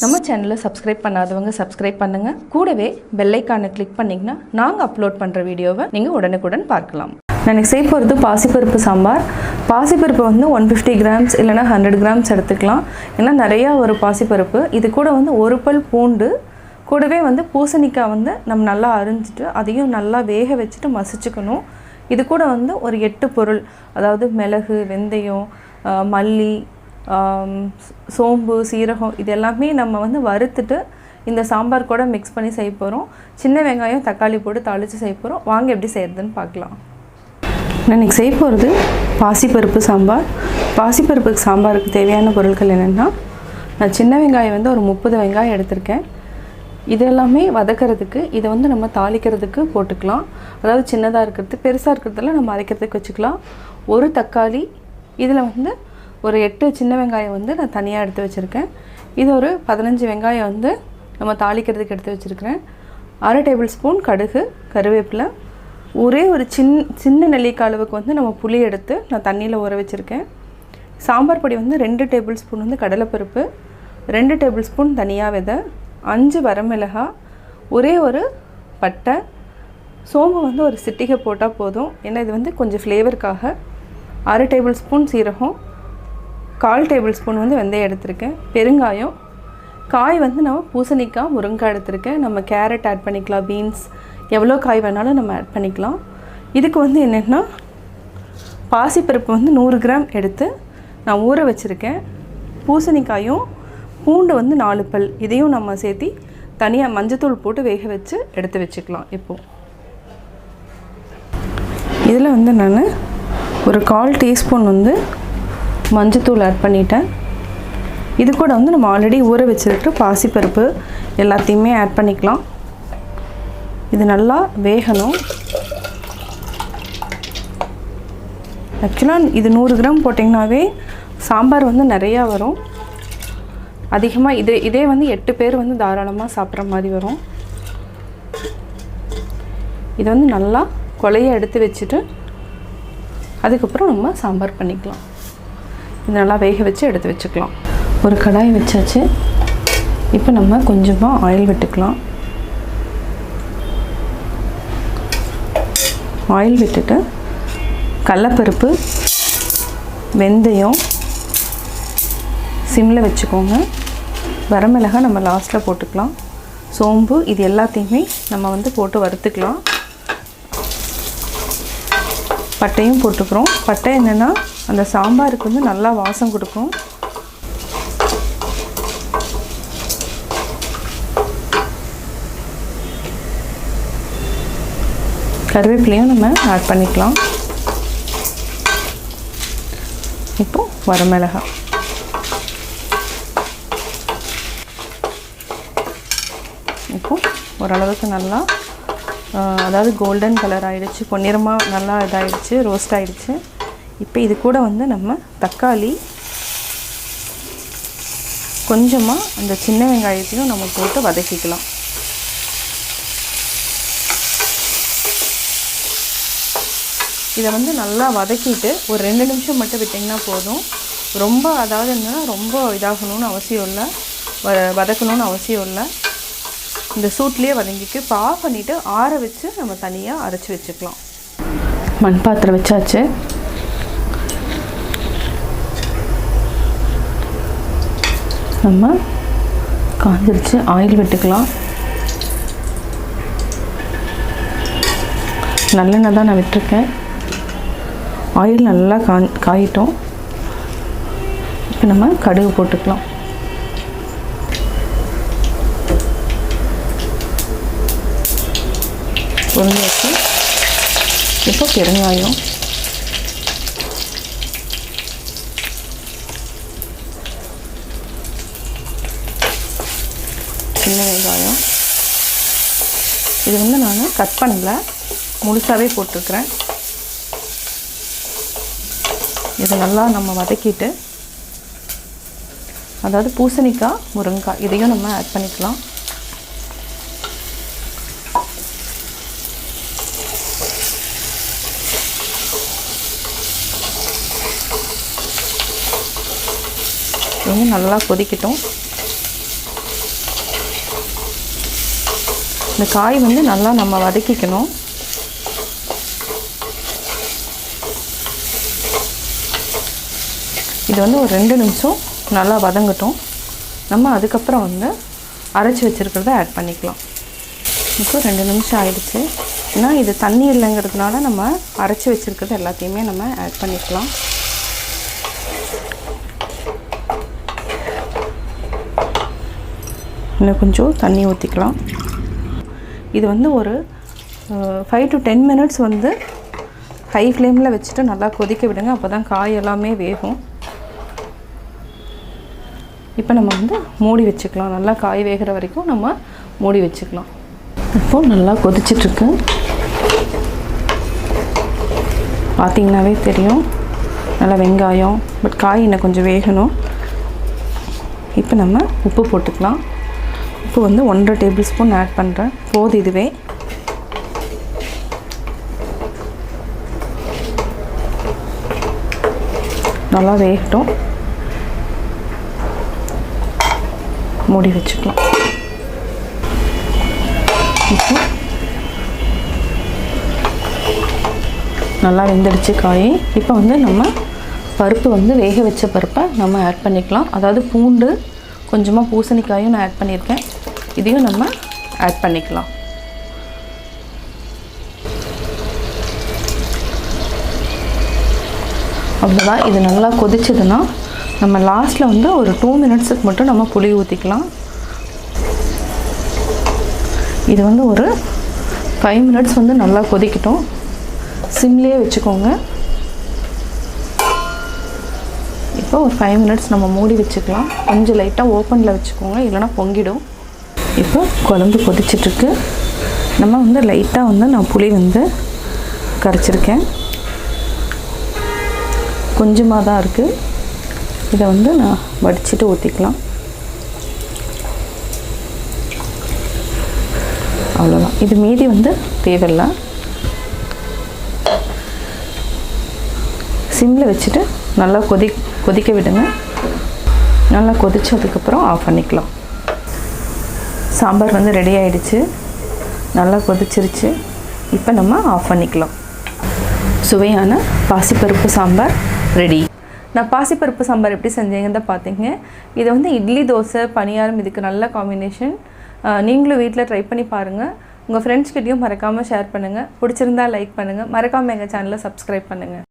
நம்ம சேனலை சப்ஸ்கிரைப் பண்ணாதவங்க சப்ஸ்கிரைப் பண்ணுங்கள். கூடவே பெல் ஐக்கானை கிளிக் பண்ணிங்கன்னா நாங்கள் அப்லோட் பண்ணுற வீடியோவை நீங்கள் உடனுக்குடன் பார்க்கலாம். நான் எனக்கு செய்ய போகிறது பாசிப்பருப்பு சாம்பார். பாசிப்பருப்பு வந்து 150 கிராம்ஸ் இல்லைனா 100 கிராம்ஸ் எடுத்துக்கலாம். ஏன்னா நிறையா ஒரு பாசிப்பருப்பு. இது கூட வந்து ஒரு பல் பூண்டு, கூடவே வந்து பூசணிக்காய் வந்து நம்ம நல்லா அரிஞ்சிட்டு அதையும் நல்லா வேக வச்சுட்டு மசிச்சுக்கணும். இது கூட வந்து ஒரு 8 பொருள், அதாவது மிளகு, வெந்தயம், மல்லி, சோம்பு, சீரகம், இது எல்லாமே நம்ம வந்து வறுத்துட்டு இந்த சாம்பார் கூட மிக்ஸ் பண்ணி செய்ய போகிறோம். சின்ன வெங்காயம், தக்காளி போட்டு தாளித்து செய்ய போகிறோம். வாங்க எப்படி செய்கிறதுன்னு பார்க்கலாம். நான் இன்றைக்கி செய்ய போகிறது பாசிப்பருப்பு சாம்பார். பாசிப்பருப்பு சாம்பாருக்கு தேவையான பொருட்கள் என்னென்னா, நான் சின்ன வெங்காயம் வந்து ஒரு 30 வெங்காயம் எடுத்திருக்கேன். இது எல்லாமே வதக்கிறதுக்கு, இதை வந்து நம்ம தாளிக்கிறதுக்கு போட்டுக்கலாம். அதாவது சின்னதாக இருக்கிறது, பெருசாக இருக்கிறதெல்லாம் நம்ம அரைக்கிறதுக்கு வச்சுக்கலாம். ஒரு தக்காளி, இதில் வந்து ஒரு 8 சின்ன வெங்காயம் வந்து நான் தனியாக எடுத்து வச்சுருக்கேன். இது ஒரு 15 வெங்காயம் வந்து நம்ம தாளிக்கிறதுக்கு எடுத்து வச்சுருக்கிறேன். 1/2 டேபிள் ஸ்பூன் கடுகு, கருவேப்பிலை, ஒரே ஒரு சின்ன நெல்லிக்காய் அளவுக்கு வந்து நம்ம புளி எடுத்து நான் தண்ணியில் ஊற வச்சுருக்கேன். சாம்பார் பொடி வந்து 2 டேபிள் ஸ்பூன் வந்து கடலைப்பருப்பு, 2 டேபிள் ஸ்பூன் தனியா விதை, 5 வரமிளகாய், ஒரே ஒரு பட்டை, சோம்பு வந்து ஒரு சிட்டிகை போட்டால் போதும். ஏன்னா இது வந்து கொஞ்சம் ஃப்ளேவருக்காக. 1/2 டேபிள் ஸ்பூன் சீரகம், 1/4 டேபிள் ஸ்பூன் வந்து வெந்தயம் எடுத்திருக்கேன். பெருங்காயம், காய் வந்து நம்ம பூசணிக்காய், முருங்கைக்காய் எடுத்திருக்கேன். நம்ம கேரட் ஆட் பண்ணிக்கலாம், பீன்ஸ், எவ்வளோ காய் வேணாலும் நம்ம ஆட் பண்ணிக்கலாம். இதுக்கு வந்து என்னென்னா, பாசிப்பருப்பு வந்து 100 கிராம் எடுத்து நான் ஊற வச்சுருக்கேன். பூசணிக்காயும், பூண்டு வந்து 4 பல், இதையும் நம்ம சேர்த்து தனியாக மஞ்சத்தூள் போட்டு வேக வச்சு எடுத்து வச்சுக்கலாம். இப்போது இதில் வந்து நான் ஒரு 1/4 டீஸ்பூன் வந்து மஞ்சத்தூள் ஆட் பண்ணிட்டேன். இது கூட வந்து நம்ம ஆல்ரெடி ஊற வச்சுருக்கிற பாசிப்பருப்பு எல்லாத்தையுமே ஆட் பண்ணிக்கலாம். இது நல்லா வேகணும். ஆக்சுவலாக இது 100 கிராம் போட்டிங்கனாவே சாம்பார் வந்து நிறையா வரும். அதிகமாக இதே வந்து 8 பேர் வந்து தாராளமாக சாப்பிட்ற மாதிரி வரும். இதை வந்து நல்லா கொலையை எடுத்து வச்சுட்டு அதுக்கப்புறம் நம்ம சாம்பார் பண்ணிக்கலாம். இது நல்லா வேக வச்சு எடுத்து வச்சுக்கலாம். ஒரு கடாய் வச்சாச்சு. இப்போ நம்ம கொஞ்சமாக ஆயில் விட்டுக்கலாம். ஆயில் விட்டுட்டு கடலைப்பருப்பு, வெந்தயம் சிம்மில் வச்சுக்கோங்க. வரமிளகாய் நம்ம லாஸ்ட்டில் போட்டுக்கலாம். சோம்பு, இது எல்லாத்தையுமே நம்ம வந்து போட்டு வறுத்துக்கலாம். பட்டையும் போட்டுக்கிறோம். பட்டை என்னென்னா அந்த சாம்பாருக்கு வந்து நல்லா வாசம் கொடுக்கும். கருவேப்பிலையும் நம்ம ஆட் பண்ணிக்கலாம். இப்போது வரமிளகாய், இப்போது ஓரளவுக்கு நல்லா அதாவது கோல்டன் கலர் ஆகிடுச்சு, பொன்னிறமாக நல்லா இதாகிடுச்சு, ரோஸ்ட் ஆகிடுச்சு. இப்போ இது கூட வந்து நம்ம தக்காளி, கொஞ்சமாக அந்த சின்ன வெங்காயத்தையும் நம்ம போட்டு வதக்கிக்கலாம். இதை வந்து நல்லா வதக்கிட்டு ஒரு 2 நிமிஷம் மட்டும் விட்டிங்கன்னா போதும். ரொம்ப அதாவது என்னென்னா ரொம்ப இதாகணும்னு அவசியம் இல்லை, வதக்கணும்னு அவசியம் இல்லை. இந்த சூட்லேயே வதங்கிக்கு. இப்போ ஆஃப் பண்ணிவிட்டு ஆற வச்சு நம்ம தனியாக அரைச்சி வச்சுக்கலாம். மண் பாத்திரம் வச்சாச்சு. நம்ம காஞ்சிருச்சு, ஆயில் விட்டுக்கலாம். நல்லெண்ணெய் தான் நான் விட்டுருக்கேன். ஆயில் நல்லா காயிட்டோம். இப்போ நம்ம கடுகு போட்டுக்கலாம். பொரிஞ்சாச்சு. இப்போ பெருங்காயம், சின்ன வெங்காயம், இது வந்து நான் கட் பண்ணல, முழுசாகவே போட்டிருக்கிறேன். இதை நல்லா நம்ம வதக்கிட்டு, அதாவது பூசணிக்காய், முருங்கைக்காய், இதையும் நம்ம ஆட் பண்ணிக்கலாம். இது நல்லா கொதிக்கட்டும். இந்த காய் வந்து நல்லா நம்ம வதக்கிக்கணும். இது வந்து ஒரு 2 நிமிஷம் நல்லா வதங்கட்டும். நம்ம அதுக்கப்புறம் வந்து அரைச்சி வச்சுருக்கிறத ஆட் பண்ணிக்கலாம். இப்போ 2 நிமிஷம் ஆயிடுச்சு. ஏன்னா இது தண்ணி இல்லைங்கிறதுனால நம்ம அரைச்சி வச்சுருக்கிறது எல்லாத்தையுமே நம்ம ஆட் பண்ணிக்கலாம். இன்னும் கொஞ்சம் தண்ணி ஊற்றிக்கலாம். இது வந்து ஒரு 5 to 10 மினிட்ஸ் வந்து ஹை ஃப்ளேமில் வச்சுட்டு நல்லா கொதிக்க விடுங்க. அப்போ தான் காய் எல்லாமே வேகும். இப்போ நம்ம வந்து மூடி வச்சுக்கலாம். நல்லா காய் வேகிற வரைக்கும் நம்ம மூடி வச்சுக்கலாம். இப்போது நல்லா கொதிச்சிட்ருக்கு. பார்த்திங்கனாவே தெரியும் நல்லா வெங்காயம், பட் காய் இன்னும் கொஞ்சம் வேகணும். இப்போ நம்ம உப்பு போட்டுக்கலாம். உப்பு வந்து 1.5 டேபிள் ஸ்பூன் ஆட் பண்ணுறேன். போதும் இதுவே. நல்லா வேகட்டும். மூடி வச்சுக்கலாம். இப்போ நல்லா வெந்துடுச்சு காய். இப்போ வந்து நம்ம பருப்பு வந்து வேக வச்ச பருப்பை நம்ம ஆட் பண்ணிக்கலாம். அதாவது பூண்டு, கொஞ்சமாக பூசணிக்காயும் நான் ஆட் பண்ணியிருக்கேன். இதையும் நம்ம ஆட் பண்ணிக்கலாம். அவ்வளோதான். இது நல்லா கொதிச்சதுன்னா நம்ம லாஸ்ட்டில் வந்து ஒரு 2 மினிட்ஸுக்கு மட்டும் நம்ம புளி ஊற்றிக்கலாம். இது வந்து ஒரு 5 மினிட்ஸ் வந்து நல்லா கொதிக்கட்டும். சிம்லேயே வச்சுக்கோங்க. இப்போ ஒரு 5 மினிட்ஸ் நம்ம மூடி வச்சுக்கலாம். கொஞ்சம் லைட்டாக ஓப்பனில் வச்சுக்கோங்க, இல்லைனா பொங்கிடும். இப்போ குழம்பு கொதிச்சிட்ருக்கு. நம்ம வந்து லைட்டாக வந்து நான் புளி வந்து கரைச்சிருக்கேன். கொஞ்சமாக தான் இருக்குது. இதை வந்து நான் வடிச்சிட்டு ஊற்றிக்கலாம். அவ்வளோதான். இது மீதி வந்து தேவையில்லை. சிம்மில் வச்சுட்டு நல்லா கொதிக்க விடுங்க. நல்லா கொதிச்சதுக்கப்புறம் ஆஃப் பண்ணிக்கலாம். சாம்பார் வந்து ரெடி ஆகிடுச்சு. நல்லா கொதிச்சிருச்சு. இப்போ நம்ம ஆஃப் பண்ணிக்கலாம். சுவையான பாசிப்பருப்பு சாம்பார் ரெடி. நான் பாசிப்பருப்பு சாம்பார் எப்படி செஞ்சேங்கன்னு தான் பார்த்தீங்க. இது வந்து இட்லி, தோசை, பணியாரம் இதுக்கு நல்ல காம்பினேஷன். நீங்களும் வீட்டில் ட்ரை பண்ணி பாருங்கள். உங்கள் ஃப்ரெண்ட்ஸ்கிட்டையும் மறக்காமல் ஷேர் பண்ணுங்கள். பிடிச்சிருந்தா லைக் பண்ணுங்கள். மறக்காமல் எங்கள் சேனலை சப்ஸ்கிரைப் பண்ணுங்கள்.